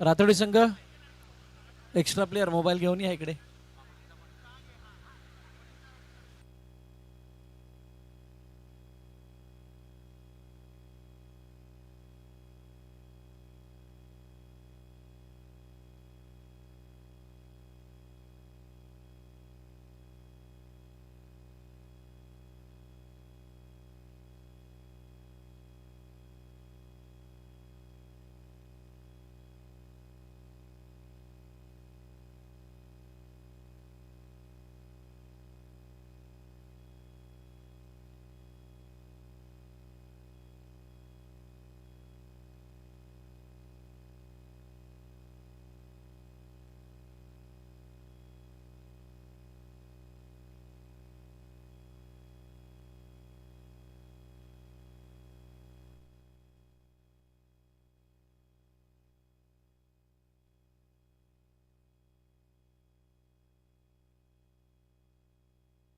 रातोडी संघ extra player mobile घेऊन या इकडे.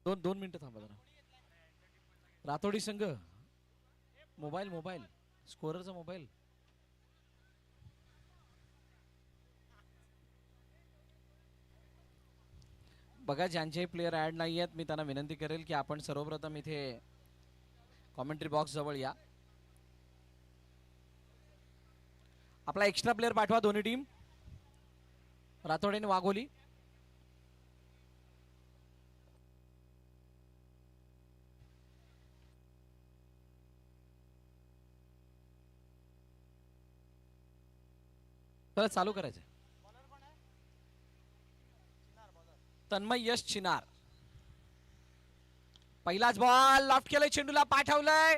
दोन दोन मिनिटं थांबा जरा. रातोडी संघ मोबाईल मोबाईल स्कोररचा मोबाईल. बघा, ज्यांचे प्लेयर ऍड नाही आहेत मी त्यांना विनंती करेल की आपण सर्वप्रथम इथे कॉमेंट्री बॉक्स जवळ या. आपला एक्स्ट्रा प्लेयर पाठवा दोन्ही टीम, रातोडी आणि वाघोली. चला चालू करायचं. तन्मय यश चिनार. पहिलाच बॉल लॉफ्ट केलंय, चेंडूला पाठवलंय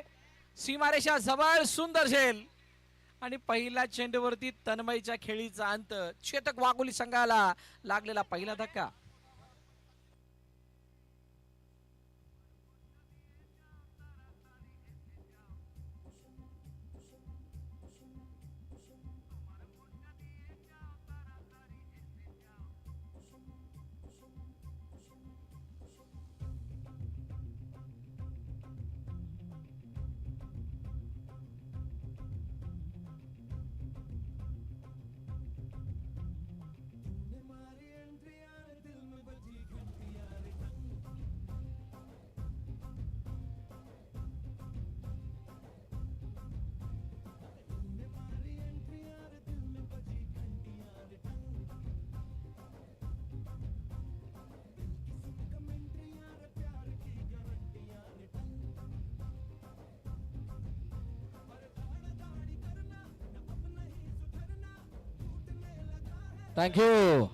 सीमारेषा जवळ, सुंदर झेल आणि पहिल्या चेंडूवरती तन्मयच्या खेळीचा अंत. चेतक वाघोली संघाला लागलेला पहिला धक्का. थँक्यू.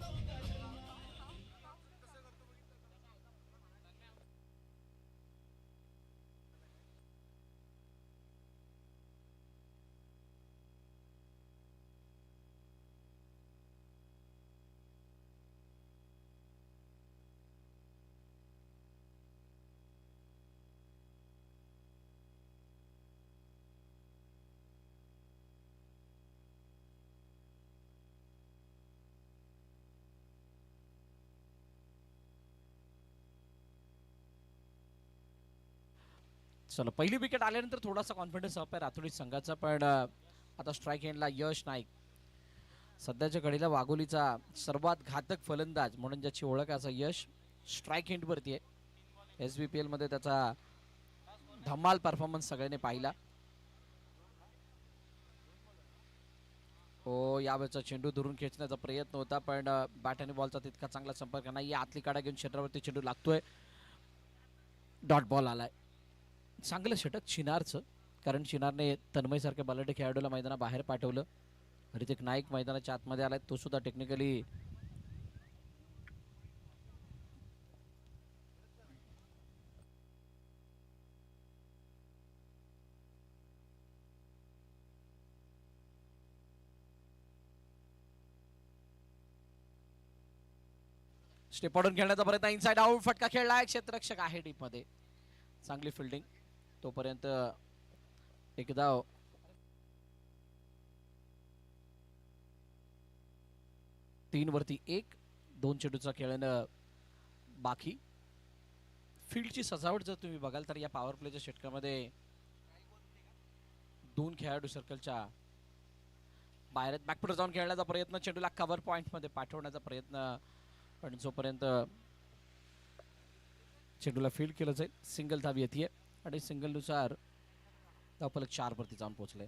चलो, पहिली विकेट आल्यानंतर थोडासा कॉन्फिडन्स अप आहे रातोडी संघाचा, पण आता स्ट्राईक एंडला यश नाईक सध्याच्या घडीला वाघोलीचा सर्वात घातक फलंदाज म्हणून ज्याची ओळख आहे, असा यश स्ट्राईक एंडवरती आहे. SBPL मध्ये त्याचा धमाल परफॉर्मन्स सगळ्यांनी पाहिला. हो, यावेळेचा चेंडू दुरून खेचण्याचा प्रयत्न होता, पण बॅट आणि बॉलचा तितका चांगला संपर्क नाही. आतली काढा घेऊन क्षेत्रावरती चेंडू लागतोय, डॉट बॉल आलाय. चांगलं षटक चिनारचं, कारण चिनारने तन्मय सारख्या बलाढ्य खेळाडूला मैदानाबाहेर पाठवलं. ऋतिक नाईक मैदानाच्या आतमध्ये आलाय, तो सुद्धा टेक्निकली स्टेप पाडून खेळण्याचा प्रयत्न, इनसाइड आउट, फटका खेळलाय. क्षेत्ररक्षक आहे टीम मध्ये, चांगली फिल्डिंग. तोपर्यंत एकदा 3 वरती 1, 2 चेंडूचा खेळणं बाकी. फील्डची सजावट जर तुम्ही बघाल तर या पॉवर प्लेच्या षटकामध्ये 2 खेळाडू सर्कलच्या बाहेर बॅकफुटर जाऊन खेळण्याचा प्रयत्न, चेंडूला कव्हर पॉइंट मध्ये पाठवण्याचा प्रयत्न, पण जोपर्यंत चेंडूला फील्ड केलं जाईल सिंगल धाव येते आणि सिंगलनुसार धावफलक 4 वरती जाऊन पोहोचले.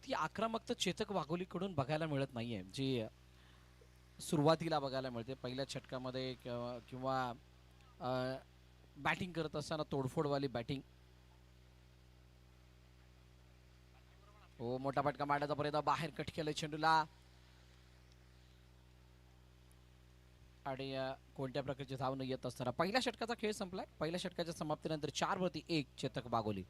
ती आक्रमकता चेतक वाघोलीकडून बघायला मिळत नाहीये जी सुरुवातीला बघायला मिळते पहिल्या षटकामध्ये किंवा बॅटिंग करत असताना तोडफोडवाली बॅटिंग. हो, मोठा फटका मारण्याचा प्रयत्न, बाहेर कट केलं चेंडूला आणि कोणत्या प्रकारची धाव न येत असताना पहिल्या षटकाचा खेळ संपलाय. पहिल्या षटकाच्या समाप्तीनंतर 4 वरती 1 चेतक वाघोली.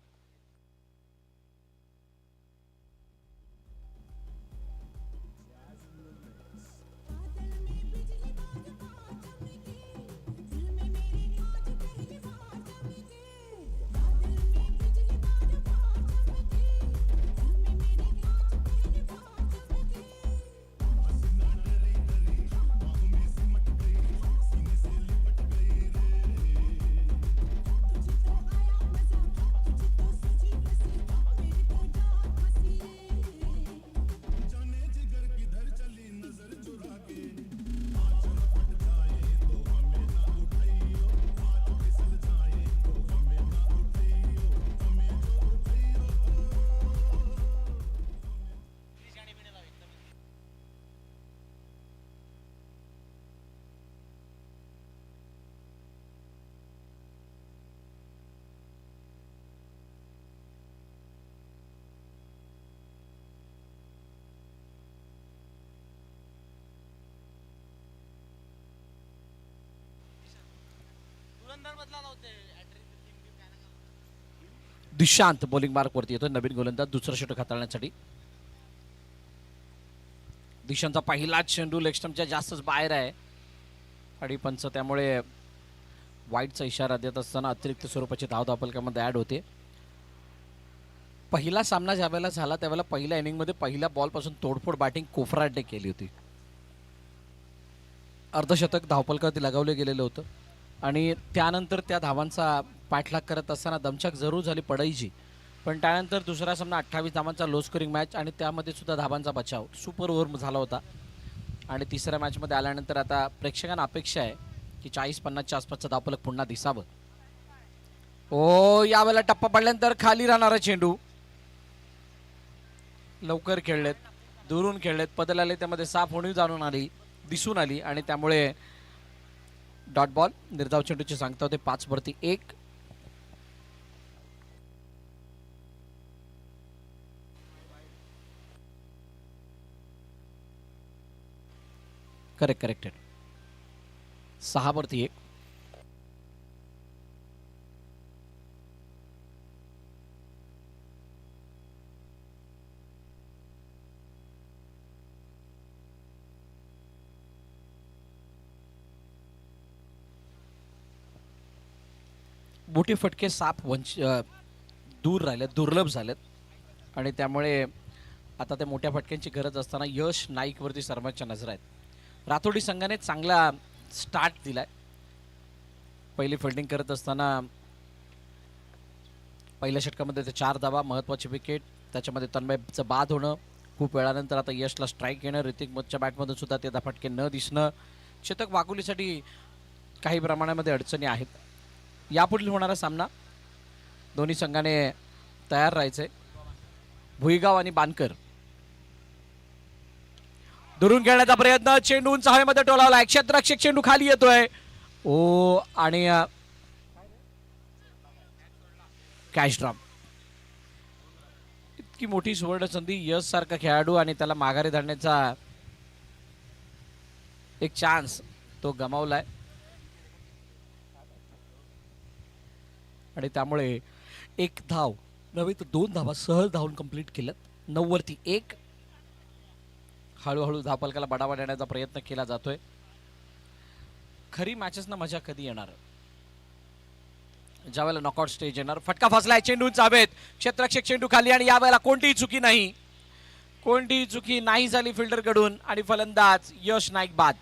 दिशांत बॉलिंग मार्क वरती येतो, नवीन गोलंदाज दुसरं षटक हाताळण्यासाठी. दिशांतचा पहिला चेंडू लेग स्टंपच्या जास्तच बाहेर आहे आणि पंच त्यामुळे वाईटचा इशारा देत असताना अतिरिक्त स्वरूपाची धाव धावफलकामध्ये ऍड होते. पहिला सामना ज्या वेळेला झाला त्यावेळेला पहिल्या इनिंग मध्ये पहिल्या बॉल पासून तोडफोड बॅटिंग कोफराडने केली होती. अर्धशतक धावफलकावरती लगावले गेलेलं होतं आणि त्यानंतर त्या धावांचा पाठलाग करत असताना दमछाक जरूर झाली पडायची, पण त्यानंतर दुसरा सामना 28 धावांचा लो स्कोरिंग मॅच आणि त्यामध्ये सुद्धा धावांचा बचाव सुपर ओव्हर झाला होता. आणि तिसऱ्या मॅचमध्ये आल्यानंतर आता प्रेक्षकांना अपेक्षा आहे की 40-50च्या आसपासचा धावफलक पुन्हा दिसावं. ओ, यावेळेला टप्पा पडल्यानंतर खाली राहणारा चेंडू लवकर खेळलेत, दुरून खेळलेत, पदलाले त्यामध्ये साफ होणी जाणून आली, दिसून आली आणि त्यामुळे डॉट बॉल. निर्धाव चेंडूची सांगता होते 5 वरती 1. करेक्टेड 6 वरती 1. मोठे फटके साप दूर राहिलेत, दुर्लभ झालेत आणि त्यामुळे आता त्या मोठ्या फटक्यांची गरज असताना यश नाईक वरती सर्वांच्या नजर आहेत. रातोडी संघाने चांगला स्टार्ट दिलाय. पहिली फिल्डिंग करत असताना पहिल्या षटकामध्ये ते 4 धावा, महत्वाची विकेट, त्याच्यामध्ये तन्मयचं बाद होणं, खूप वेळानंतर आता यशला स्ट्राईक येणं, ऋतिक मधच्या बॅटमधून सुद्धा ते फटके न दिसणं, चेतक वाघोलीसाठी काही प्रमाणामध्ये अडचणी आहेत. यापुढील होणारा सामना दोन्ही संघाने तयार राहायचंय. भुईगाव आणि बानकर. दुरून खेळण्याचा प्रयत्न, चेंडू उंच हवेमध्ये टोलावला, क्षेत्ररक्षक चेंडू खाली येतोय. ओ, आणि कॅच ड्रॉप. इतकी मोठी सुवर्ण संधी, यश सारखा खेळाडू आणि त्याला माघारी धरण्याचा एक चान्स तो गमावलाय आणि त्यामुळे 1 धाव नव्हे तर 2 धावा सहज धावून कंप्लीट केल्यात. 9 वरती 1. हळूहळू धावफलकाला बढावा देण्याचा प्रयत्न केला जातोय. खरी मॅचेसना मजा कधी येणार, ज्यावेळेला नॉकआउट स्टेज येणार. फटका फसलाय, चेंडू हवेत, क्षेत्ररक्षक चेंडू खाली आणि यावेळेला कोणतीही चुकी नाही झाली फिल्डर कडून आणि फलंदाज यश नाईक बाद.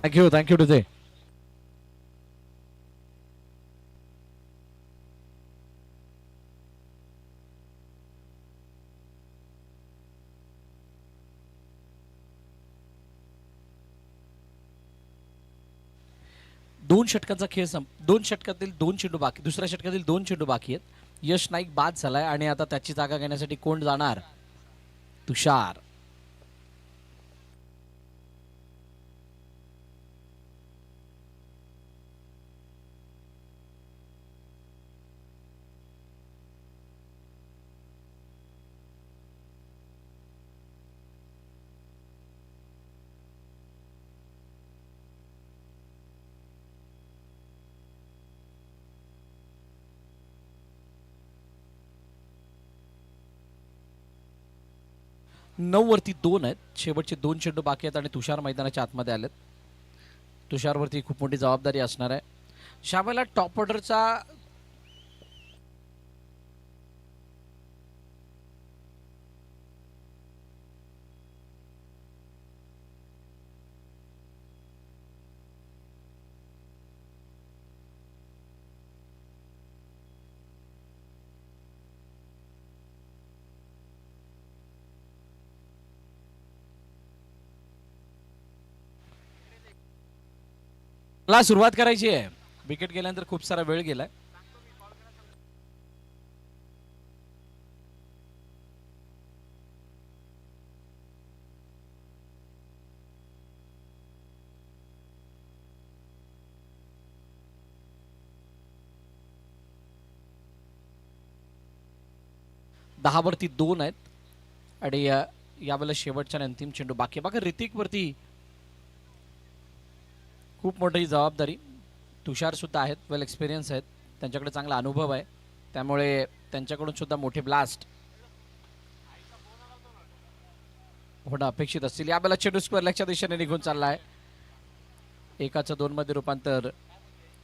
थँक्यू टू ते. दोन षटकातील 2 चेंडू बाकी, दुसऱ्या षटकातील 2 चेंडू बाकी आहेत. यश नाईक बाद झालाय आणि आता त्याची जागा घेण्यासाठी कोण जाणार? तुषार. नऊ वरती 2 आहेत, शेवटचे 2 चेंडू बाकी आहेत आणि तुषार मैदानाच्या आतमध्ये आलेत. तुषारवरती खूप मोठी जबाबदारी असणार आहे. शामेला टॉप ऑर्डरचा 10 सुरुवात करायची आहे. विकेट गेल्यानंतर खूप सारा वेळ गेलाय. दहा वरती 2 आहेत आणि यावेळेला शेवटच्या अंतिम चेंडू बाकी. बघा ऋतिक वरती खूप मोठी जबाबदारी. तुषार सुद्धा आहेत, वेल एक्सपिरियन्स आहेत, त्यांच्याकडे चांगला अनुभव आहे, त्यामुळे त्यांच्याकडून सुद्धा मोठे ब्लास्ट होणं अपेक्षित असतील. यावेळेला चेंडू स्क्वेअर लेगच्या दिशेने निघून चालला आहे. 1चं 2 मध्ये रूपांतर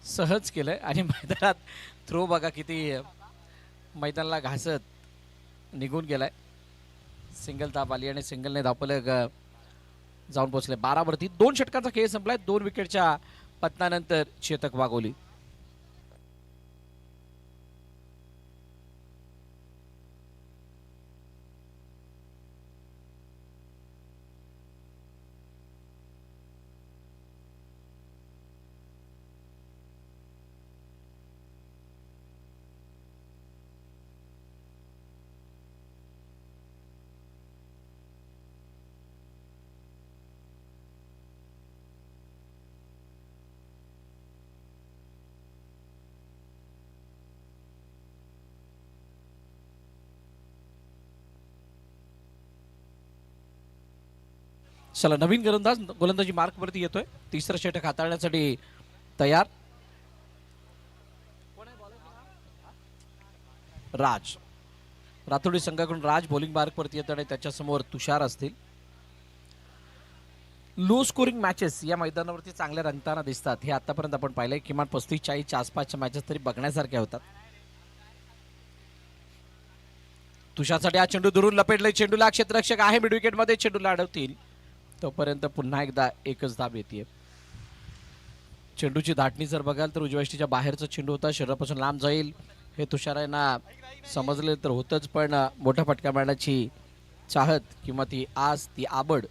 सहज केलंय आणि मैदानात थ्रो बघा किती मैदानाला घासत निघून गेलाय. सिंगल धाव आली आणि सिंगलने धावपलक जाऊन पोहोचले. 12 वरती 2 षटकांचा खेळ संपलाय. 2 विकेटच्या पतनानंतर चेतक वाघोली. चला नवीन गोलंदाजी मार्क वरती येतोय. तिसरं षटक हाताळण्यासाठी तयार. राज रातोडी संघाकडून राज बॉलिंग मार्क वरती येतो आणि त्याच्यासमोर तुषार असतील. लो स्कोरिंग मॅचेस या मैदानावरती चांगल्या रंगताना दिसतात. हे आतापर्यंत आपण पाहिलंय. किमान 35-40 आसपासच्या मॅचेस तरी बघण्यासारख्या होतात. तुषारसाठी हा चेंडू दुरून लपेटलाय. चेंडूला क्षेत्ररक्षक आहे मिड विकेट मध्ये, चेंडूला अडवतील. तोपर्यंत पुन्हा एकदा एकच धाब येते. चेंडूची दाटणी जर बघाल तर उजव्या यष्टीच्या बाहेरचा चेंडू होता, शरीरापासून लांब जाईल हे तुषारांना समजले तर होतच, पण मोठा फटका मारण्याची चाहत किंवा ती आस, ती आवड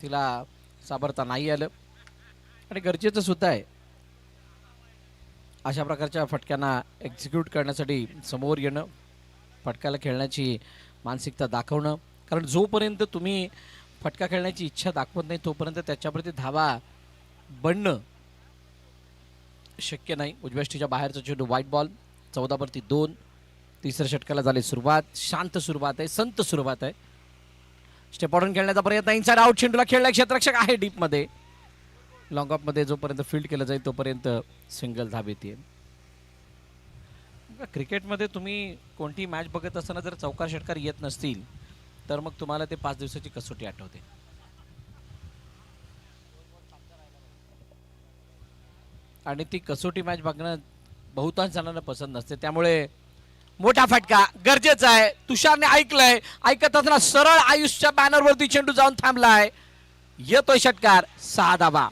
तिला सावरता नाही आलं. आणि गरजेचं सुद्धा आहे अशा प्रकारच्या फटक्यांना एक्झिक्यूट करण्यासाठी समोर येणं, फटक्याला खेळण्याची मानसिकता दाखवणं. कारण जोपर्यंत तुम्ही फटका खेळण्याची इच्छा दाखवत नाही तोपर्यंत त्याच्यावरती धावा बनणं शक्य नाही. उजव्या यष्टीच्या बाहेरचा चेंडू व्हाईट बॉल. 14 वरती 2. तिसऱ्या षटकाला झाली सुरुवात. शांत सुरुवात आहे, संत सुरुवात आहे. स्टेप ऑन खेळण्याचा प्रयत्न. इनसाइड आउट चेंडूला खेळलाय. क्षेत्ररक्षक आहे डीप मध्ये. लॉंग ऑफ मध्ये जोपर्यंत फील्ड केलं जाईल तोपर्यंत सिंगल धाब येते. क्रिकेटमध्ये तुम्ही कोणती मॅच बघत असताना जर चौकार षटकार येत नसतील तर मग तुम्हाला ते 5 दिवसाची कसोटी आठवते. आणि ती कसोटी मॅच बघणं बहुतांश जणांना पसंत नसते. त्यामुळे मोठा फटका गरजेचा आहे. तुषारने ऐकलंय. ऐकत असताना सरळ आयुषच्या बॅनरवरती चेंडू जाऊन थांबलाय. येतोय षटकार. 6 धावा.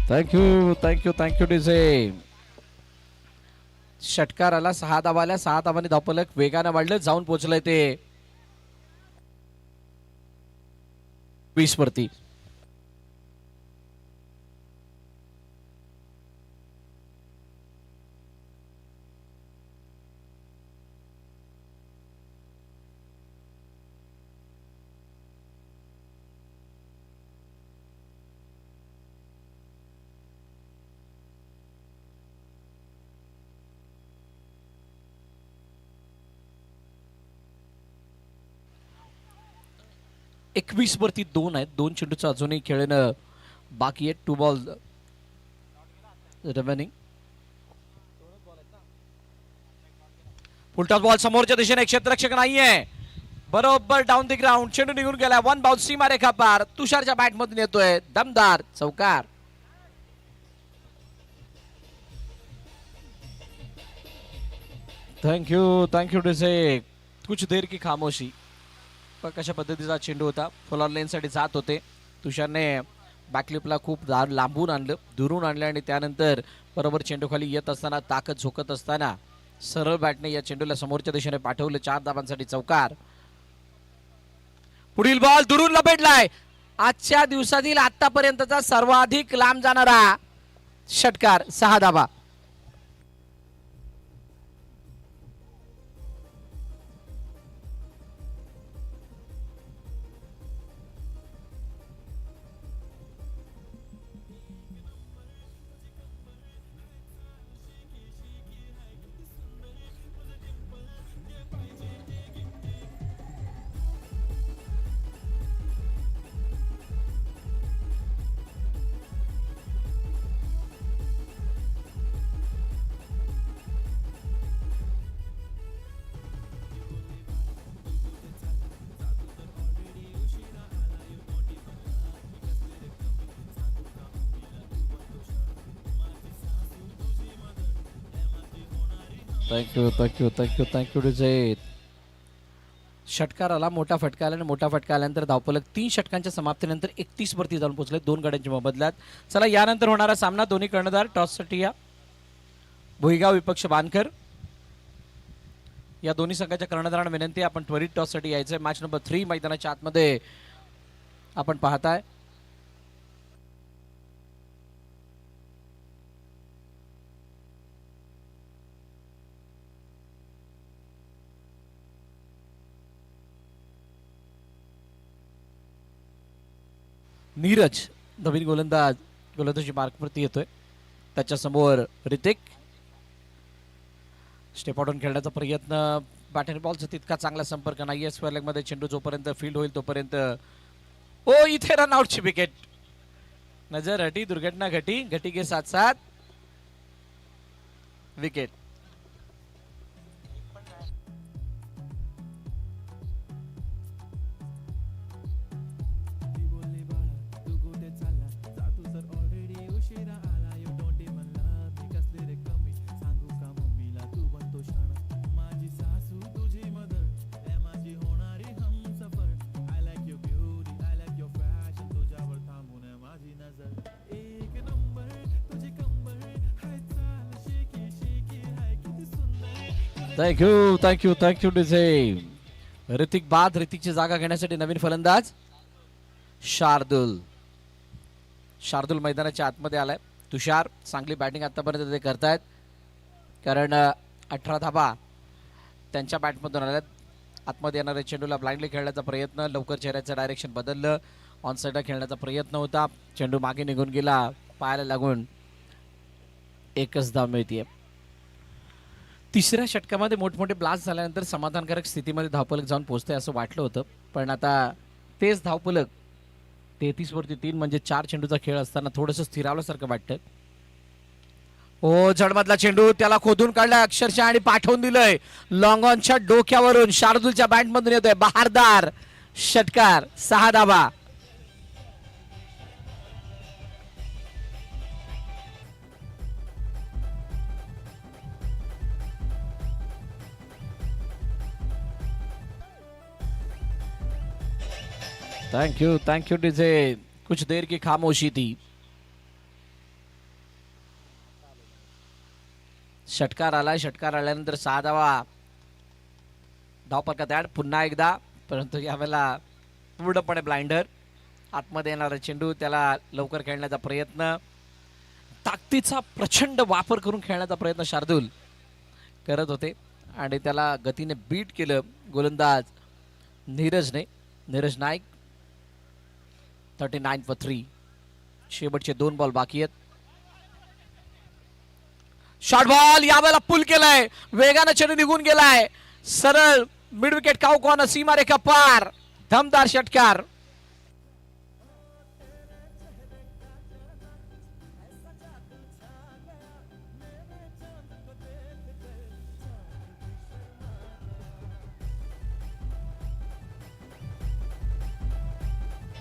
Thank you DJ. षटकार आला, 6 धावा आल्या, 6 धावांनी धावफलक वेगानं वाढलं, जाऊन पोहोचलंय ते 20 वरती. एकवीस वरती 2 आहेत. 2 चेंडूचं अजूनही खेळणं बाकी आहे. 2 बॉल रिमेनिंग. फुलटॉस बॉल समोरच्या दिशेने, क्षेत्ररक्षक नाहीये, बरोबर डाऊन द ग्राउंड, चेंडू निघून गेला. 1 बाउन्स, सीमारेखा पार, तुषारच्या बॅट मधून येतोय दमदार चौकार. थँक्यू डिसे. कुछ देर की खामोशी. कशा पद्धतीचा चेंडू होता, फुल ऑन लेन साठी जात होते. तुषारने बॅकलिपला खूप लांबून आणलं, दुरून आणलं आणि त्यानंतर बरोबर चेंडू खाली येत असताना, ताकद झोकत असताना सरळ बॅटने या चेंडूला समोरच्या दिशेने पाठवलं. 4 धावांसाठी चौकार. पुढील बॉल दुरून लपेटलाय. आजच्या दिवसातील आतापर्यंतचा सर्वाधिक लांब जाणारा षटकार, 6 धावा. Thank you DJ. षटकार आला, मोठा फटका आला आणि मोठा फटका आल्यानंतर धावफलक 3 षटकांच्या समाप्तीनंतर 31 वरती जाऊन पोहोचले 2 गड्यांच्या मोबदल्यात. चला, यानंतर होणारा सामना, दोन्ही कर्णधार टॉससाठी या. भुईगाव विपक्ष बानकर. या दोन्ही संघाच्या कर्णधारांना विनंती, आपण त्वरित टॉससाठी यायचंय. मॅच नंबर 3 मैदानाच्या आतमध्ये आपण पाहताय. नीरज नवीन गोलंदाजी मार्कवरती येतोय. त्याच्यासमोर ऋतिक. स्टेप आउटून खेळण्याचा प्रयत्न, बॅट अँड बॉलचा तितका चांगला संपर्क नाहीये. स्क्वेअर लेग मध्ये चेंडू जोपर्यंत फील्ड होईल तोपर्यंत. ओ, इथे रन आउटची विकेट. नजर हटी, दुर्घटना घटी, घटी के साथ साथ विकेट. Thank you DJ. ऋतिक बाद. ऋतिकची जागा घेण्यासाठी नवीन फलंदाज शार्दुल मैदानाच्या आतमध्ये आलाय. तुषार चांगली बॅटिंग आतापर्यंत ते करतायत, कारण 18 धाबा त्यांच्या बॅटमधून आल्यात. आतमध्ये येणाऱ्या चेंडूला ब्लाइंडली खेळण्याचा प्रयत्न, लवकर चेहऱ्याचं डायरेक्शन बदललं, ऑन साईडला खेळण्याचा प्रयत्न होता, चेंडू मागे निघून गेला, पायाला लागून 1च धाव मिळतीये. तिसऱ्या षटकामध्ये मोठमोठे ब्लास्ट झाल्यानंतर समाधानकारक स्थितीमध्ये धावफलक जाऊन पोहोचते असं वाटलं होतं, पण आता तेच धावफलक 33 वरती 3 म्हणजे 4 चेंडूचा खेळ असताना थोडंसं स्थिरावल्यासारखं वाटतं. ओ, जडमधला चेंडू त्याला खोदून काढलाय अक्षरशः आणि पाठवून दिलंय लॉंग ऑनच्या डोक्यावरून. शार्दूलच्या बॅटमधून येतोय बहारदार षटकार, 6 धावा. Thank you DJ. कुछ देर की खामोशी थी. षटकार आला, षटकार आल्यानंतर 6 धावा धावपलकात ॲड पुन्हा एकदा, परंतु यावेळेला पूर्णपणे ब्लाइंडर. आतमध्ये येणारा चेंडू, त्याला लवकर खेळण्याचा प्रयत्न, ताकदीचा प्रचंड वापर करून खेळण्याचा प्रयत्न शार्दूल करत होते आणि त्याला गतीने बीट केलं गोलंदाज नीरज नाईक. 39 for 3. शेवटचे 2 बॉल बाकी आहेत. शॉर्ट बॉल यावेळेला पुल केलाय, वेगानं चेंडू निघून गेलाय, सरळ मिड विकेट काउकॉन, सीमारेखा पार, दमदार षटकार.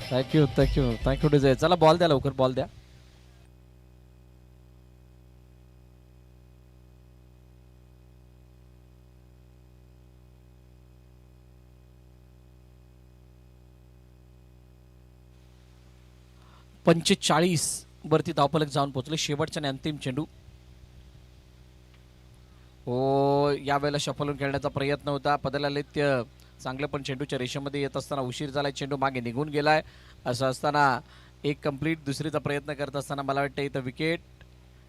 थँक्यू डिझाय. चला बॉल द्या, लवकर बॉल द्या. पंचेचाळीस वरती धावफलक जाऊन पोहोचले. शेवटच्या आणि अंतिम चेंडू. हो, यावेळेला शफलून खेळण्याचा प्रयत्न होता, पदलालित्य चांगलं, पण चेंडूच्या रेषेमध्ये येत असताना उशीर झालाय, चेंडू मागे निघून गेलाय. असं असताना एक कंप्लीट दुसरीचा प्रयत्न करत असताना मला वाटतं इथं विकेट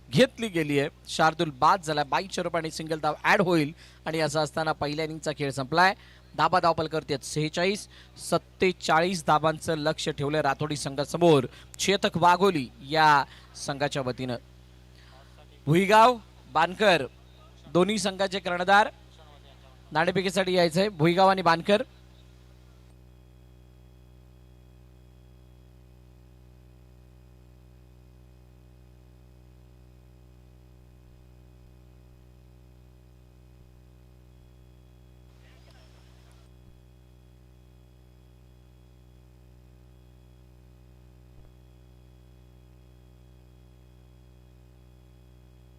घेतली गेली आहे. शार्दूल बाद झाला, 22 रुपये सिंगल धाव ऍड होईल आणि असं असताना पहिल्या इनिंगचा खेळ संपलाय. धाबा धावपल करते 46. 47 धाबांचं लक्ष ठेवलंय रातोडी संघासमोर चेतक वाघोली या संघाच्या वतीनं. भुईगाव बानकर दोन्ही संघाचे कर्णधार नाणेफेकीसाठी यायचंय. भुईगाव आणि बानकर.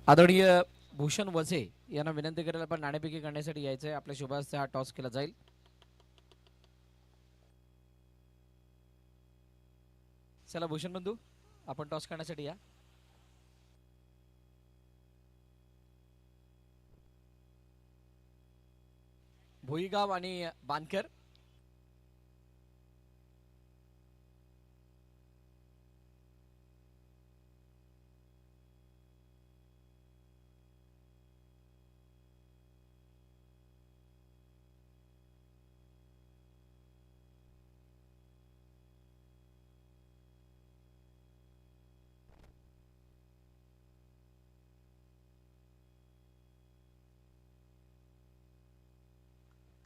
आदरणीय भूषण वझे यांना विनंती करेल आपण नाणेफेकी करण्यासाठी यायचंय. आपल्या शुभास्ते हा टॉस केला जाईल. चला भूषण बंधू, आपण टॉस करण्यासाठी या. भुईगाव आणि बानकर.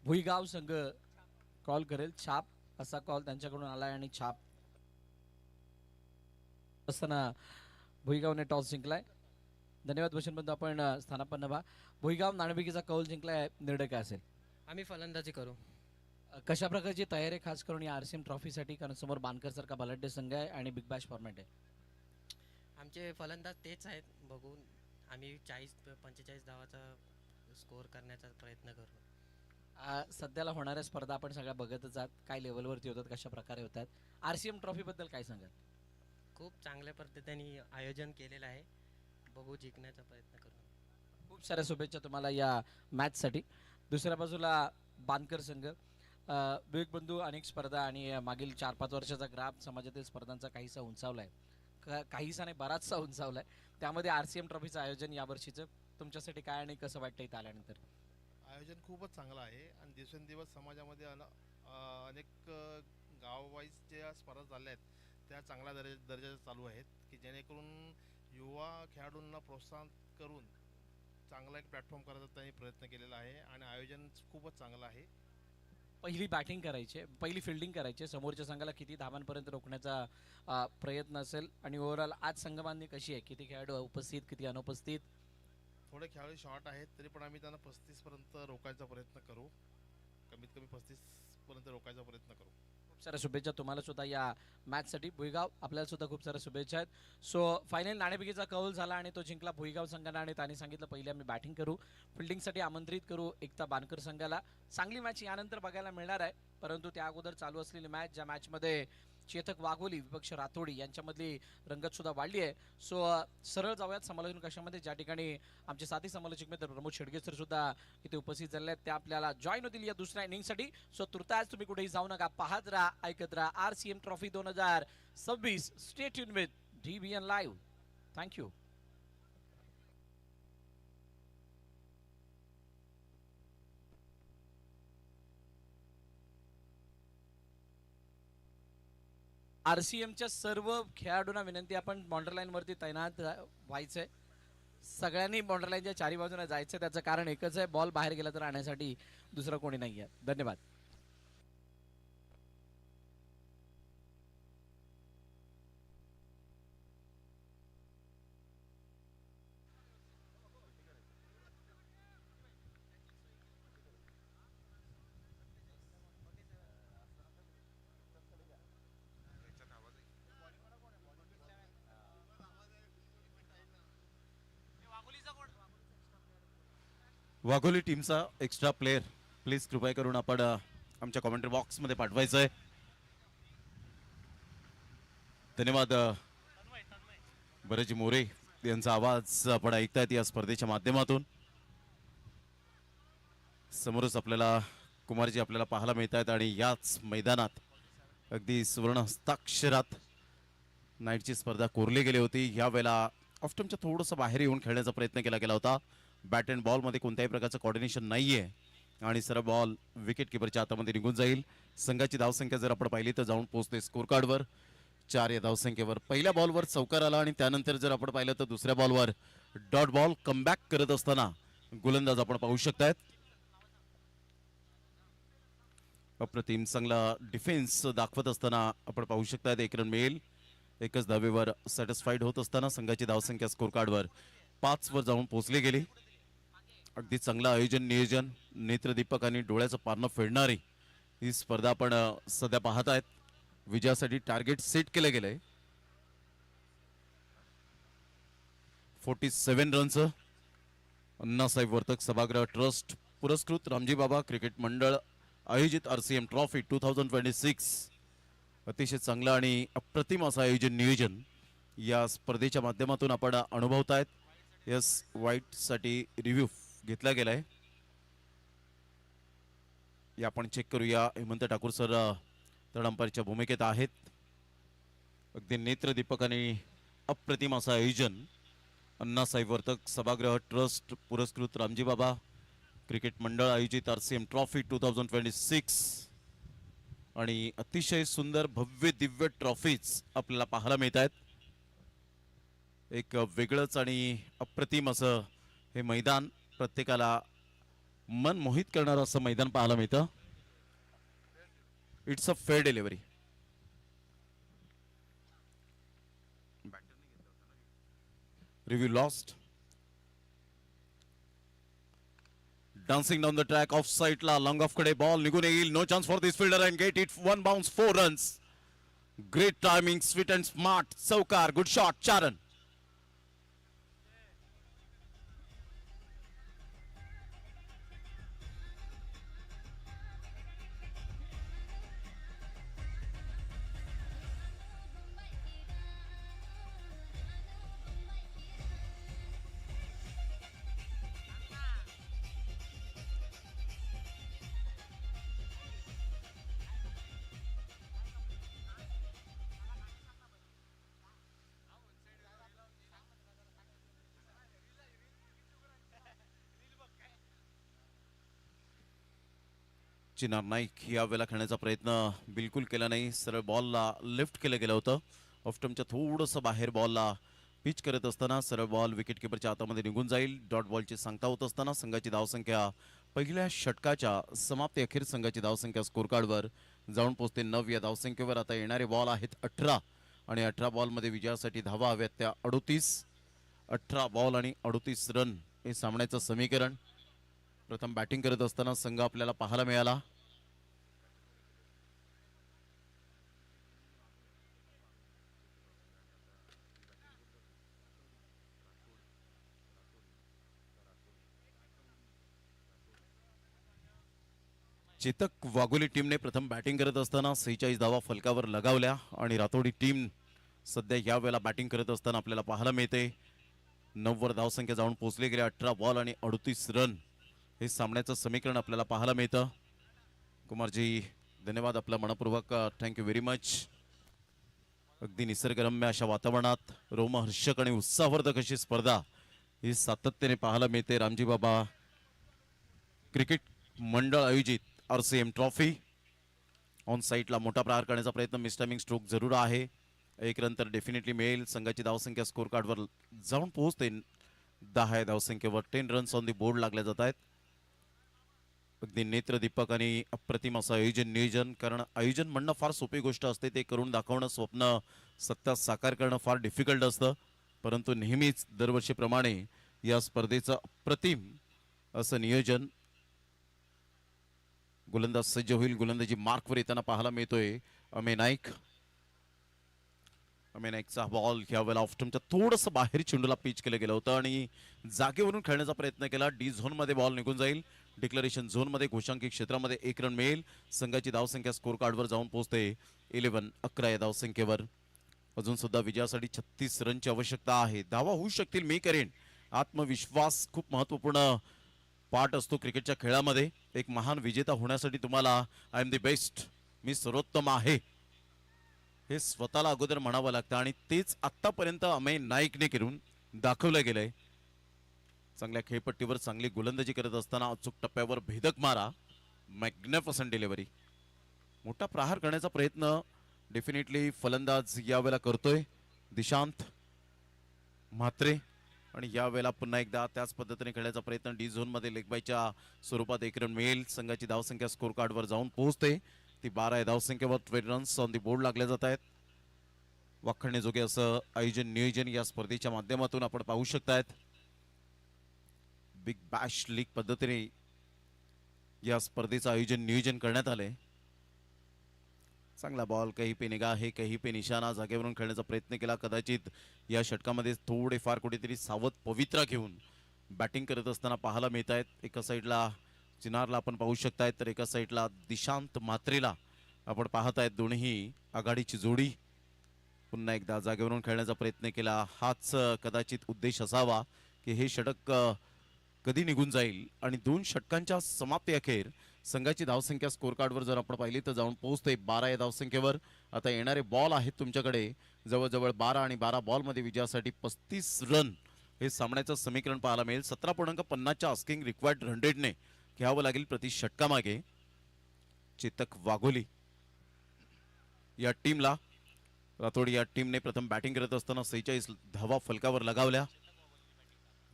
भुईगाव संघ कॉल करेल. छाप असा कॉल त्यांच्याकडून आलाय आणि छाप असताना भुईगावने टॉस जिंकलाय. धन्यवाद भूषण बंधू, आपण स्थानापन्न व्हा. भुईगाव नाणेफेकीचा कौल जिंकलाय, निर्णय काय असेल? आम्ही फलंदाजी करू. कशा प्रकारची तयारी आहे खास करून या आरसीएम ट्रॉफीसाठी, कारण समोर बानकर सारखा बलाढ्य संघ आहे आणि बिग बॅश फॉर्मॅट आहे? आमचे फलंदाज तेच आहेत, बघून आम्ही 45 धावाचा स्कोअर करण्याचा प्रयत्न करू. सध्याला होणाऱ्या स्पर्धा आपण सगळ्या बघतच आहात, काय लेवलवरती होतात, कशा प्रकारे होतात. आरसीएम ट्रॉफी बद्दल काय सांगाल? खूप चांगल्या पद्धतीने आयोजन केलेलं आहे, बघू जिंकण्याचा प्रयत्न करू. खूप साऱ्या शुभेच्छा तुम्हाला या मॅचसाठी. दुसऱ्या बाजूला बानकर संघ, विवेक बंधू अनेक स्पर्धा आणि मागील 4-5 वर्षाचा ग्राफ समाजातील स्पर्धांचा काहीसा उंचावलाय, काहीसा नाही बराचसा उंचावलाय. त्यामध्ये आरसीएम ट्रॉफीचं आयोजन यावर्षीचं तुमच्यासाठी काय आणि कसं वाटतं इथं आल्यानंतर? आयोजन खूपच चांगलं आहे आणि दिवसेंदिवस समाजामध्ये अनेक गाववाईज ज्या स्पर्धा झाल्या आहेत त्या चांगल्या दर्जाच्या चालू आहेत, की जेणेकरून युवा खेळाडूंना प्रोत्साहन करून चांगला एक प्लॅटफॉर्म करायचा त्यांनी प्रयत्न केलेला आहे आणि आयोजन खूपच चांगलं आहे. पहिली बॅटिंग करायची, पहिली फिल्डिंग करायची, समोरच्या संघाला किती धावांपर्यंत रोखण्याचा प्रयत्न असेल आणि ओव्हरऑल आज संघबांधणी कशी आहे? किती खेळाडू उपस्थित, किती अनुपस्थित? थोडे खेळाडू शॉर्ट आहेत, तरी पण आम्ही त्यांना 35पर्यंत रोखायचा प्रयत्न करू, कमीत कमी 35पर्यंत रोखायचा प्रयत्न करू. खूप साऱ्या शुभेच्छा तुम्हाला सुद्धा या मॅचसाठी. भुईगाव आपल्याला सुद्धा खूप साऱ्या शुभेच्छा आहेत. सो फायनल नाणेफेकीचा कौल झाला आणि तो जिंकला भुईगाव संघाने आणि त्यांनी सांगितलं पहिले आम्ही बॅटिंग करू, फिल्डिंगसाठी आमंत्रित करू एकता बानकर संघाला. चांगली मॅच यानंतर बघायला मिळणार आहे, परंतु त्या अगोदर चालू असलेली मॅच, ज्या मॅचमध्ये चेतक वाघोली विपक्ष रातोडी यांच्यामधली रंगत सुद्धा वाढली आहे. सो सरळ जाऊयात समालोचन कक्षामध्ये, ज्या ठिकाणी आमचे साथी समालोचक मित्र प्रमोद शेडगे सर सुद्धा इथे उपस्थित झाले आहेत. ते आपल्याला जॉईन होतील या दुसऱ्या इनिंगसाठी. सो तुर्तास तुम्ही कुठेही जाऊ नका, पाहत राहा, ऐकत राहा RCM trophy 2026. Stay tuned with DBN live. Thank you. RCMच्या सर्व खेळाडूंना विनंती, आपण बॉर्डर लाईन वरती तैनात व्हायचंय. सगळ्यांनी बॉर्डर लाईनच्या चारी बाजूने जायचं. त्याचं कारण एकच आहे, बॉल बाहेर गेला तर आणण्यासाठी दुसरं कोणी नाहीये. धन्यवाद. वाघोली टीमचा एक्स्ट्रा प्लेयर प्लीज कृपया करून आपण आमच्या कॉमेंट्री बॉक्समध्ये पाठवायचं आहे. धन्यवाद. बरेजी मोरे यांचा आवाज आपण ऐकतायत या स्पर्धेच्या माध्यमातून. समोरच आपल्याला कुमारजी आपल्याला पाहायला मिळत आहेत आणि याच मैदानात अगदी सुवर्ण हस्ताक्षरात नाईटची स्पर्धा कोरली गेली होती. यावेळेला ऑफ्टमच्या थोडंसं बाहेर येऊन खेळण्याचा प्रयत्न केला गेला होता. बॅट अँड बॉलमध्ये कोणत्याही प्रकारचं कॉर्डिनेशन नाहीये आणि सरळ बॉल विकेट किपरच्या हातामध्ये निघून जाईल. संघाची धावसंख्या जर आपण पाहिली तर जाऊन पोहोचते स्कोर कार्डवर 4 या धावसंख्येवर. पहिल्या बॉलवर चौकार आला आणि त्यानंतर जर आपण पाहिलं तर दुसऱ्या बॉलवर डॉट बॉल कमबॅक करत असताना गोलंदाज आपण पाहू शकतायत. अप्रतिम चांगला डिफेन्स दाखवत असताना आपण पाहू शकतायत. 1 रन मिळेल. एकच धावेवर सॅटिस्फाईड होत असताना संघाची धावसंख्या स्कोर कार्डवर 5 वर जाऊन पोहोचली गेली. अगदी चांगलं आयोजन, नियोजन, नेत्रदीपक आणि डोळ्याचं पारणं फेडणारी ही स्पर्धा आपण सध्या पाहत आहेत. विजयासाठी टार्गेट सेट केलं गेलंय. 47 रनचं अण्णासाहेब वर्तक सभागृह ट्रस्ट पुरस्कृत रामजी बाबा क्रिकेट मंडळ आयोजित RCM ट्रॉफी 2026 अतिशय चांगलं आणि अप्रतिम असं आयोजन, नियोजन या स्पर्धेच्या माध्यमातून आपण अनुभवतायत. यस, व्हाईट साठी रिव्ह्यू घेतला गेलाय. या आपण चेक करूया. हेमंत ठाकूर सर थर्ड अंपायरच्या भूमिकेत आहेत. अगदी नेत्रदीपक आणि अप्रतिम असं आयोजन अण्णासाहेब वर्तक सभागृह ट्रस्ट पुरस्कृत रामजी बाबा क्रिकेट मंडळ आयोजित RCM ट्रॉफी 2026 आणि अतिशय सुंदर भव्य दिव्य ट्रॉफीज आपल्याला पाहायला मिळत आहेत. एक वेगळंच आणि अप्रतिम असं हे मैदान, प्रत्येकाला मन मोहित करणारं असं मैदान पाहायला मिळतं. It's a fair delivery. Review lost. Dancing down the track off साईडला लॉंग ऑफ कडे बॉल निघून येईल. No chance for this fielder and get it. 1 bounce 4 runs. Great timing, sweet and smart. चौकार, good shot, 4 run. Chinar Naik यावेळेला खेळण्याचा प्रयत्न बिलकुल केला नाही. सरळ बॉलला लिफ्ट केलं गेलं होतं. ऑफ्टमच्या थोडंसं बाहेर बॉलला पिच करत असताना सरळ बॉल विकेट किपरच्या हातामध्ये निघून जाईल. डॉट बॉलची सांगता होत असताना संघाची धावसंख्या पहिल्या षटकाच्या समाप्ती अखेर संघाची धावसंख्या स्कोर कार्डवर जाऊन पोहोचते 9 या धावसंख्येवर. आता येणारे बॉल आहेत 18 आणि 18 बॉलमध्ये विजयासाठी धावा हव्यात त्या 38. 18 बॉल आणि 38 रन हे सामन्याचं समीकरण. प्रथम बॅटिंग करत असताना संघ आपल्याला पाहायला मिळाला. चेतक वाघोली टीमने प्रथम बॅटिंग करत असताना 46 धावा फलकावर लगावल्या आणि रातोडी टीम सध्या यावेळेला बॅटिंग करत असताना आपल्याला पाहायला मिळते 90 धावसंख्या जाऊन पोहोचले गेले 18 बॉल आणि 38 रन हे सामन्याचं समीकरण आपल्याला पाहायला मिळतं. कुमारजी धन्यवाद आपला मनपूर्वक थँक्यू व्हेरी मच. अगदी निसर्गरम्य अशा वातावरणात रोमहर्षक आणि उत्साहवर्धक अशी स्पर्धा ही सातत्याने पाहायला मिळते. रामजी बाबा क्रिकेट मंडळ आयोजित RCM ट्रॉफी ऑन साईटला मोठा प्रहार करण्याचा प्रयत्न मिसटायमिंग स्ट्रोक जरूर आहे. एक रन तर डेफिनेटली मिळेल. संघाची धावसंख्या स्कोर कार्डवर जाऊन पोहोचते 10 धावसंख्येवर. 10 रन्स ऑन दी बोर्ड लागले जात आहेत. अगदी नेत्रदीपक आणि अप्रतिम असं आयोजन नियोजन. कारण आयोजन म्हणणं फार सोपी गोष्ट असते, ते करून दाखवणं स्वप्न सत्ता साकार करणं फार डिफिकल्ट असतं. परंतु नेहमीच दरवर्षीप्रमाणे या स्पर्धेचं अप्रतिम असं नियोजन. गोलंदाज सज्ज होईल. गोलंदाजी मार्कवर येताना पाहायला मिळतोय अमेय नाईक. अमेय नाईकचा बॉल ह्या वेळेला ऑफ स्टंपच्या थोडंसं बाहेर चेंडूला पिच केलं गेलं होतं आणि जागेवरून खेळण्याचा प्रयत्न केला. डी झोनमध्ये बॉल निघून जाईल. डिक्लेरेशन झोनमध्ये घोषांकी क्षेत्रामध्ये 1 रन मिळेल. संघाची धावसंख्या स्कोर कार्डवर जाऊन पोहोचते 11 या धावसंख्येवर. अजून सुद्धा विजयासाठी 36 रनची आवश्यकता आहे. धावा होऊ शकतील, मी करेन. आत्मविश्वास खूप महत्वपूर्ण पार्ट असतो क्रिकेटच्या खेळामध्ये. एक महान विजेता होण्यासाठी तुम्हाला आय एम द बेस्ट, मी सर्वोत्तम आहे, हे स्वतःला अगोदर म्हणावं लागतं आणि तेच आतापर्यंत अमेय नाईकने करून दाखवलं गेलंय. चांगल्या खेळपट्टीवर चांगली गोलंदाजी करत असताना अचूक टप्प्यावर भेदक मारा, मॅग्निफिसंट डिलिव्हरी. मोठा प्रहार करण्याचा प्रयत्न डेफिनेटली फलंदाज यावेळेला करतोय दिशांत म्हात्रे. आणि यावेळेला पुन्हा एकदा त्याच पद्धतीने खेळण्याचा प्रयत्न. डी झोनमध्ये लेगबायच्या स्वरूपात 1 रन मिळेल. संघाची धावसंख्या स्कोर कार्डवर जाऊन पोहोचते ती 12 या धावसंख्येवर. 12 रन्स ऑन दी बोर्ड लागले जात आहेत. वाखाणण्याजोगे असं आयोजन नियोजन या स्पर्धेच्या माध्यमातून आपण पाहू शकतायत. बिग बॅश लीग पद्धतीने या स्पर्धेचं आयोजन नियोजन करण्यात आले. चांगला बॉल, कहीं पे निगाह है कहीं पे निशाणा. जागेवरून खेळण्याचा प्रयत्न केला. कदाचित या षटकामध्ये थोडेफार कुठेतरी सावध पवित्रा घेऊन बॅटिंग करत असताना पाहायला मिळत आहेत. एका साईडला चिनारला आपण पाहू शकतायत तर एका साईडला दिशांत म्हात्रेला आपण पाहतायत. दोन्ही आघाडीची जोडी. पुन्हा एकदा जागेवरून खेळण्याचा प्रयत्न केला. हाच कदाचित उद्देश असावा की हे षटक कधी निघून जाईल आणि 2 षटकांच्या समाप्ती अखेर संघाची धावसंख्या स्कोर कार्डवर जर आपण पाहिली तर जाऊन पोहोचते 12 या धावसंख्येवर. आता येणारे बॉल आहेत तुमच्याकडे जवळजवळ 12 आणि 12 बॉलमध्ये विजयासाठी 35 रन हे सामन्याचं समीकरण पाहायला मिळेल. 17.50च्या आस्किंग रिक्वायर्ड 100ने घ्यावं लागेल प्रति षटकामागे. चेतक वाघोली या टीमला, रातोडी या टीमने प्रथम बॅटिंग करत असताना 46 धावा फलकावर लगावल्या.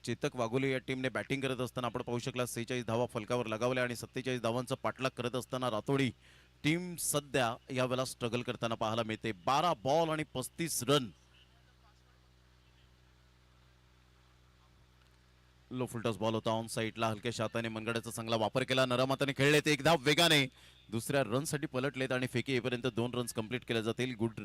चेतक वाघोली या टीमने बॅटिंग करत असताना आपण पाहू शकला 46 धावा फलकावर लगावल्या आणि 47 धावांचा पाठलाग करत असताना रातोडी टीम सध्या यावेळेला स्ट्रगल करताना पाहायला मिळते. 12 बॉल आणि 35 रन. लो फुलटॉस बॉल होता ऑन साईडला. हलक्या हाताने मनगड्याचा चांगला वापर केला. नरमाताने खेळले ते 1 धाव वेगाने दुसऱ्या रनसाठी पलटलेत आणि फेकी येईपर्यंत 2 रन्स कंप्लीट केले जातील. Good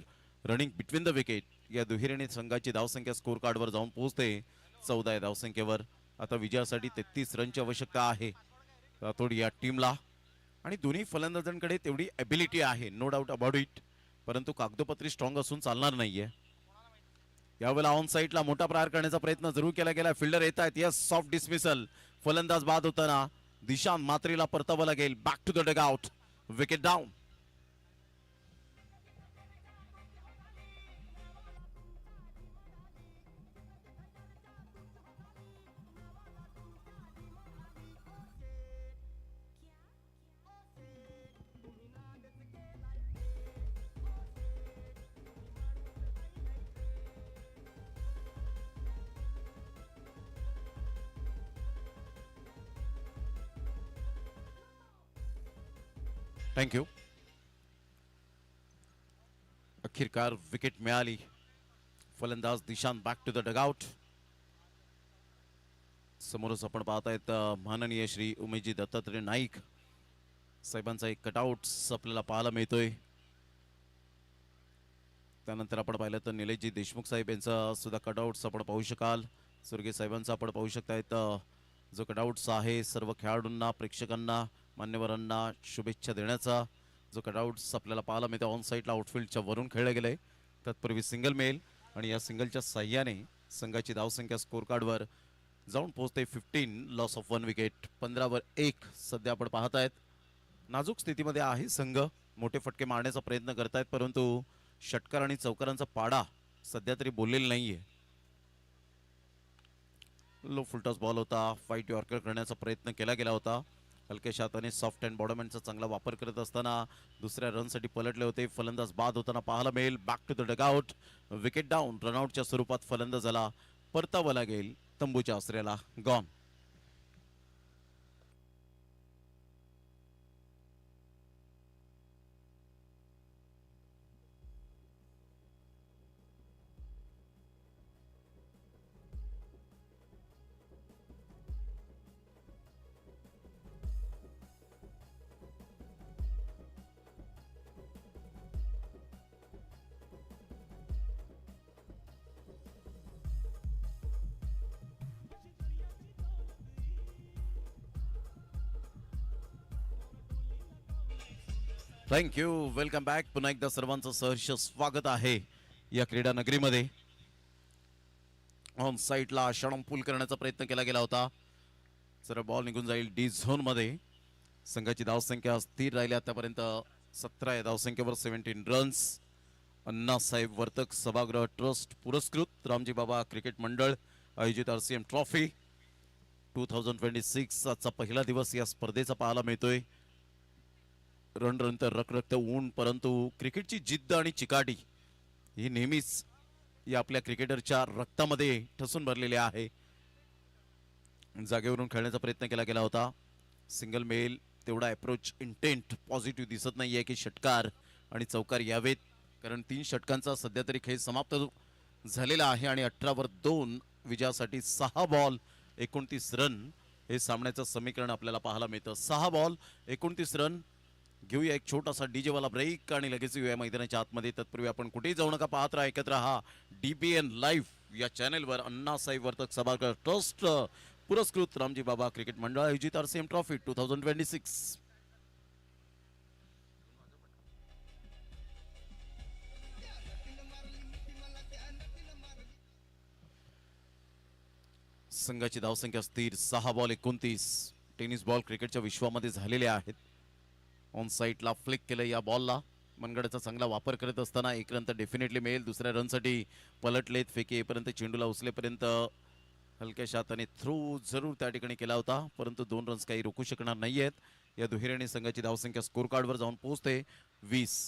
running between the wicket या दुहेरीने संघाची धावसंख्या स्कोर कार्डवर जाऊन पोहोचते 14 या धावसंख्येवर. आता विजयासाठी 33 रनची आवश्यकता आहे रातोडी या टीमला. आणि दोन्ही फलंदाजांकडे तेवढी एबिलिटी आहे, नो डाऊट अबाउट इट. परंतु कागदोपत्री स्ट्रॉंग असून चालणार नाहीये. यावेळेला ऑन साईडला मोठा प्रहार करण्याचा प्रयत्न जरूर केला गेला. फिल्डर येत आहेत. Yes, soft dismissal. फलंदाज बाद होताना दिशांत म्हात्रेला परतावं लागेल. Back to the dugout. Wicket down. Thank you. अखेरकार विकेट मिळाली. फलंदाज Dishant back to the dugout. समोरच आपण पाहतायत माननीय श्री उमेशजी दत्तात्रय नाईक साहेबांचा एक कटआउट आपल्याला पाहायला मिळतोय. त्यानंतर आपण पाहिलं तर निलेशजी देशमुख साहेब यांचा सुद्धा कटआउट्स आपण पाहू शकाल. स्वर्गीय साहेबांचा आपण पाहू शकतायत जो कटआउट्स आहे. सर्व खेळाडूंना, प्रेक्षकांना मान्यवरांना शुभेच्छा देण्याचा जो कटआउट्स आपल्याला पाहायला मिळतो. ऑन साईडला आउटफील्डच्या वरून खेळले गेले. तत्पूर्वी सिंगल मेल आणि या सिंगलच्या साह्याने संघाची धावसंख्या स्कोर कार्डवर जाऊन पोहोचते 15. Loss of 1 wicket. 15वर 1 सध्या आपण पाहत आहेत. नाजूक स्थितीमध्ये आहे संघ. मोठे फटके मारण्याचा प्रयत्न करतायत परंतु षटकार आणि चौकारांचा पाडा सध्या तरी बोललेला नाहीये. लो फुलटॉस बॉल होता. फाईट यॉर्कर करण्याचा प्रयत्न केला गेला होता. हलक्याशा हाताने सॉफ्ट हँड बॉडमॅनचा चांगला वापर करत असताना दुसऱ्या रनसाठी पलटले होते. फलंदाज बाद होताना पाहायला मिळेल. Back to the dugout. Wicket down. रनआउटच्या स्वरूपात फलंदाजाला परतावं लागेल तंबूच्या आसऱ्याला. गॉन. थँक्यू. Welcome back. पुन्हा एकदा सर्वांचं सहर्ष स्वागत आहे या क्रीडा नगरीमध्ये. ऑन साईडला शॉर्ट पूल करण्याचा प्रयत्न केला गेला होता. जर बॉल निघून जाईल डी झोन मध्ये. संघाची धावसंख्या स्थिर राहिली आतापर्यंत 17 या धावसंख्येवर 17 रन्स. अण्णासाहेब वर्तक सभागृह ट्रस्ट पुरस्कृत रामजी बाबा क्रिकेट मंडळ आयोजित RCM ट्रॉफी 2026 आजचा पहिला दिवस या स्पर्धेचा पाहायला मिळतोय. रणरणतर रखरखतं ऊन परंतु क्रिकेटची जिद्द आणि चिकाटी ही नेहमीच या आपल्या क्रिकेटरच्या रक्तामध्ये ठसून भरलेली आहे. जागेवरून खेळण्याचा प्रयत्न केला गेला होता. सिंगल मेल तेवढा अप्रोच इंटेंट पॉझिटिव्ह दिसत नाहीये की षटकार आणि चौकार यावेत, कारण 3 षटकांचा सध्या तरी खेळ समाप्त झालेला आहे आणि 18वर 2 विजयासाठी 6 बॉल 29 रन हे सामन्याचं समीकरण आपल्याला पाहायला मिळतं. 6 बॉल 29 रन. घेऊया एक छोटासा डीजे वाला ब्रेक आणि लगेच येऊया मैदानाच्या आतमध्ये. तत्पूर्वी आपण कुठेही जाऊ नका, पाहत राहा, ऐकत राहा DBN लाईव्ह या चॅनेलवर. अण्णासाहेब वर्तक सभागृह ट्रस्ट पुरस्कृत रामजी बाबा क्रिकेट मंडळ आयोजित RCM ट्रॉफी 2026. संघाची धावसंख्या स्थिर. 6 बॉल 29. टेनिस बॉल क्रिकेटच्या विश्वामध्ये झालेले आहेत. ऑन साईडला फ्लिक केलं या बॉलला. मनगडाचा चांगला वापर करत असताना 1 रन तर डेफिनेटली मिळेल. दुसऱ्या रनसाठी पलटलेत. फेकी येईपर्यंत चेंडूला उचलेपर्यंत हलक्याशा हाताने थ्रो जरूर त्या ठिकाणी केला होता परंतु 2 रन्स काही रोखू शकणार नाहीयेत. या दुहेरीने संघाची धावसंख्या स्कोर कार्डवर जाऊन पोहोचते 20.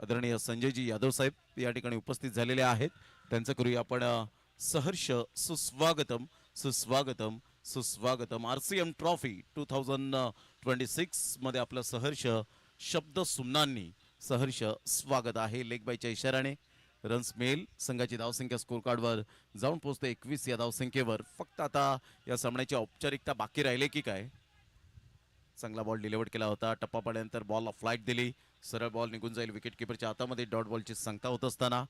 आदरणीय संजयजी यादव साहेब या ठिकाणी उपस्थित झालेले आहेत. त्यांचं करूया आपण सहर्ष सुस्वागतम सुस्वागतम सुस्वागतम. RCM ट्रॉफी 2026 मध्ये आपलं सहर्ष शब्द सुमनांनी सहर्ष स्वागत आहे. लेग बायच्या इशाऱ्याने रन्स मेल. संघाची धावसंख्या स्कोर कार्डवर जाऊन पोहोचते 21 या धावसंख्येवर. फक्त आता या सामन्याची औपचारिकता बाकी राहिले की काय. चांगला बॉल डिलिव्हर केला होता. टप्पा पडल्यानंतर बॉलला फ्लाईट दिली. सरळ बॉल निघून जाईल विकेट किपरच्या हातामध्ये. डॉट बॉलची सांगता होत असताना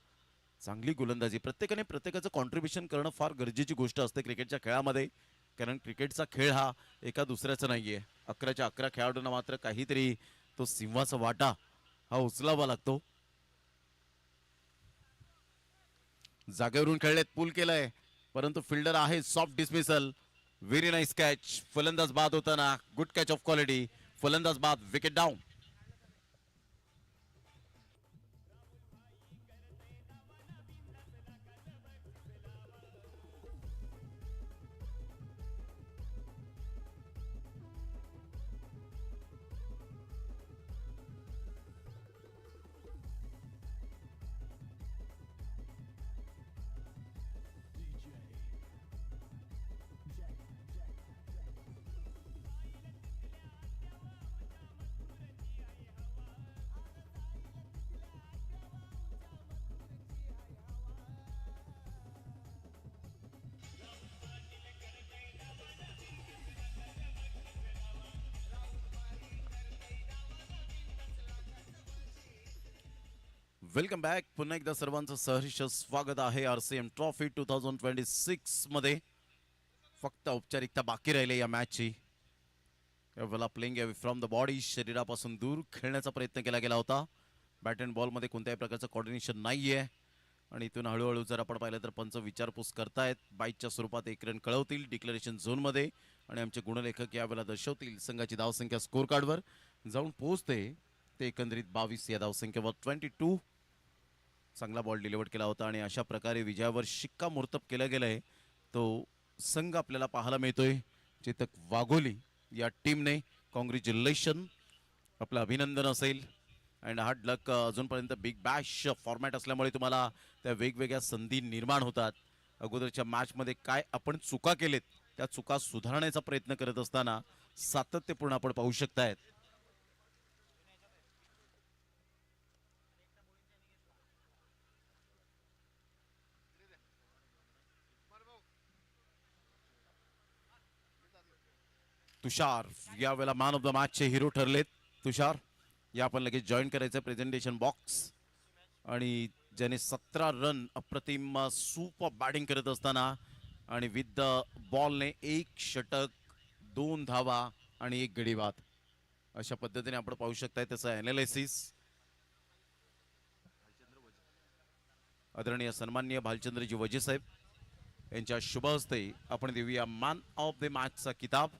चांगली गोलंदाजी. प्रत्येकाने प्रत्येकाचं कॉन्ट्रीब्युशन करणं फार गरजेची गोष्ट असते क्रिकेटच्या खेळामध्ये, कारण क्रिकेटचा खेळ हा एका दुसऱ्याचा नाहीये. 11च्या 11 खेळाडूंना मात्र काहीतरी तो सिंहाचा वाटा हा उचलावा लागतो. जागेवरून खेळलेत. पूल केलंय परंतु फिल्डर आहे. Soft dismissal. Very nice catch. फलंदाज बाद होताना गुड कॅच ऑफ क्वालिटी. फलंदाज बाद. Wicket down. Welcome back. पुन्हा एकदा सर्वांचं सहर्ष स्वागत आहे RCM ट्रॉफी 2026 मध्ये. फक्त औपचारिकता बाकी राहिली या मॅचची. यावेळेला प्लेइंग फ्रॉम द बॉडी, शरीरापासून दूर खेळण्याचा प्रयत्न केला गेला होता. बॅट अँड बॉलमध्ये कोणत्याही प्रकारचं कॉर्डिनेशन नाही आहे आणि इथून हळूहळू जर आपण पाहिलं तर पंच विचारपूस करतायत. बाईटच्या स्वरूपात एक रन कळवतील डिक्लेरेशन झोनमध्ये आणि आमचे गुणलेखक यावेळेला दर्शवतील संघाची धावसंख्या स्कोर कार्डवर जाऊन पोहोचते ते एकंदरीत 22 या धावसंख्येवर. 22 चांगला बॉल डिलिव्हर केला होता आणि अशा प्रकारे विजयावर शिक्कामोर्तब केलं गेलंय. तो संघ आपल्याला पाहायला मिळतोय चेतक वाघोली या टीमने. कॉंग्रॅच्युलेशन, आपलं अभिनंदन असेल अँड हार्ड लक. अजूनपर्यंत बिग बॅश फॉर्मॅट असल्यामुळे तुम्हाला त्या वेगवेगळ्या संधी निर्माण होतात. अगोदरच्या मॅचमध्ये काय आपण चुका केलेत त्या चुका सुधारण्याचा प्रयत्न करत असताना सातत्यपूर्ण आपण पाहू शकतायत. तुषार यावेळेला मॅन ऑफ द मॅचचे हिरो ठरलेत. तुषार या आपण लगेच जॉईन करायचं प्रेझेंटेशन बॉक्स. आणि ज्याने 17 रन अप्रतिम सुपर बॅटिंग करत असताना आणि विथ द बॉलने 1 षटक 2 धावा आणि 1 गडी बाद अशा पद्धतीने आपण पाहू शकताय त्याचं अनालिसिस. आदरणीय सन्माननीय भालचंद्रजी वजे साहेब यांच्या शुभ हस्ते आपण देऊया मॅन ऑफ द मॅचचा किताब.